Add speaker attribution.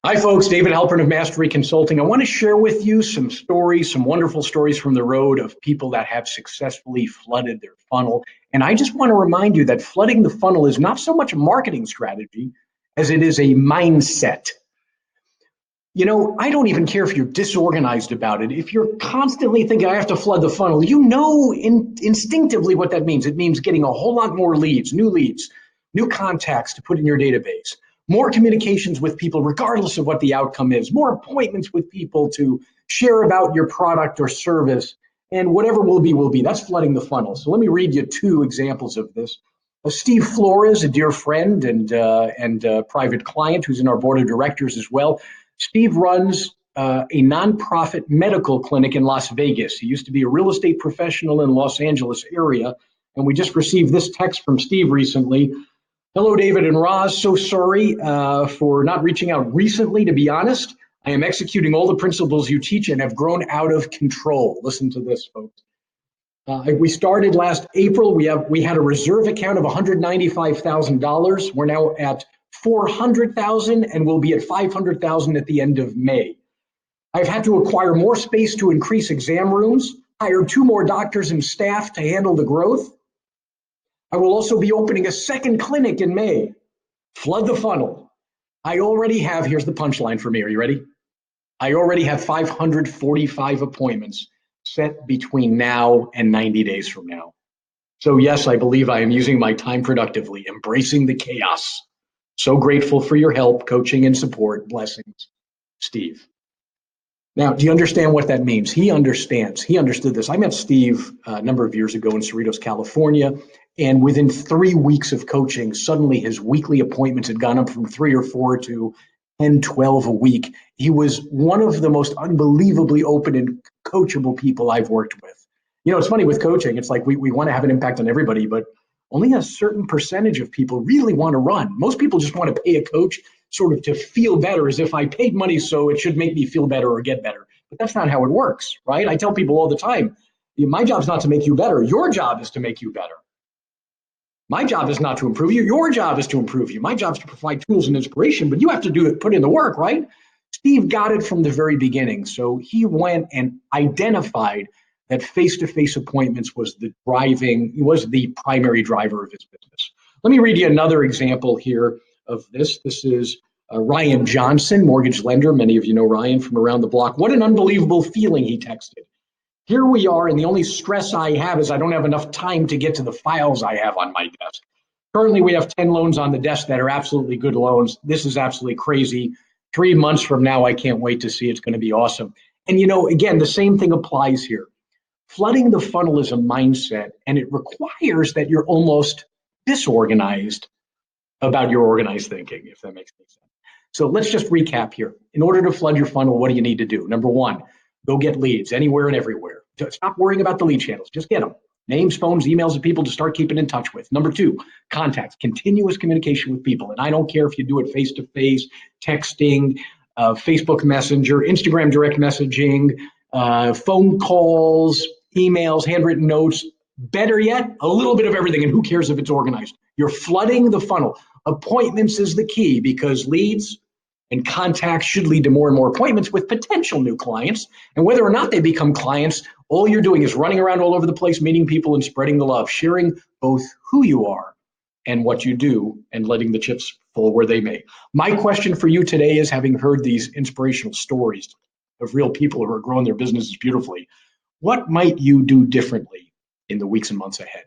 Speaker 1: Hi, folks. David Halpern of Mastery Consulting. I want to share with you some stories, some wonderful stories from the road of people that have successfully flooded their funnel. And I just want to remind you that flooding the funnel is not so much a marketing strategy as it is a mindset. I don't even care if you're disorganized about it. If you're constantly thinking, I have to flood the funnel, instinctively what that means. It means getting a whole lot more leads, new contacts to put in your database, more communications with people, regardless of what the outcome is, more appointments with people to share about your product or service, and whatever will be, will be. That's flooding the funnel. So let me read you two examples of this. Steve Flores, a dear friend and private client who's in our board of directors as well. Steve runs a nonprofit medical clinic in Las Vegas. He used to be a real estate professional in Los Angeles area. And we just received this text from Steve recently. Hello, David and Roz. So sorry for not reaching out recently, to be honest. I am executing all the principles you teach and have grown out of control. Listen to this, folks. We started last April. We had a reserve account of $195,000. We're now at $400,000 and we'll be at $500,000 at the end of May. I've had to acquire more space to increase exam rooms, hire 2 more doctors and staff to handle the growth. I will also be opening a second clinic in May. Flood the funnel. I already have, here's the punchline for me. Are you ready? I already have 545 appointments set between now and 90 days from now. So yes, I believe I am using my time productively, embracing the chaos. So grateful for your help, coaching, and support. Blessings, Steve. Now, do you understand what that means? He understands. He understood this. I met Steve a number of years ago in Cerritos, California, and within 3 weeks of coaching, suddenly his weekly appointments had gone up from 3 or 4 to 10, 12 a week. He was one of the most unbelievably open and coachable people I've worked with. It's funny with coaching. It's like we want to have an impact on everybody, but only a certain percentage of people really want to run. Most people just want to pay a coach sort of to feel better, as if I paid money so it should make me feel better or get better. But that's not how it works, right? I tell people all the time, my job's not to make you better. Your job is to make you better. My job is not to improve you. Your job is to improve you. My job is to provide tools and inspiration, but you have to do it, put in the work, right? Steve got it from the very beginning. So he went and identified that face-to-face appointments was the primary driver of his business. Let me read you another example here of this. This is Ryan Johnson, mortgage lender. Many of you know Ryan from around the block. What an unbelievable feeling, he texted. Here we are, and the only stress I have is I don't have enough time to get to the files I have on my desk. Currently, we have 10 loans on the desk that are absolutely good loans. This is absolutely crazy. 3 months from now, I can't wait to see. It's going to be awesome. And again, the same thing applies here. Flooding the funnel is a mindset, and it requires that you're almost disorganized about your organized thinking, if that makes any sense. So let's just recap here. In order to flood your funnel, what do you need to do? Number 1, go get leads anywhere and everywhere. Stop worrying about the lead channels. Just get them. Names, phones, emails of people to start keeping in touch with. Number 2, contacts, continuous communication with people. And I don't care if you do it face-to-face, texting, Facebook Messenger, Instagram direct messaging, phone calls, emails, handwritten notes. Better yet, a little bit of everything. And who cares if it's organized? You're flooding the funnel. Appointments is the key, because leads and contacts should lead to more and more appointments with potential new clients. And whether or not they become clients, all you're doing is running around all over the place, meeting people and spreading the love, sharing both who you are and what you do, and letting the chips fall where they may. My question for you today is, having heard these inspirational stories of real people who are growing their businesses beautifully, what might you do differently in the weeks and months ahead?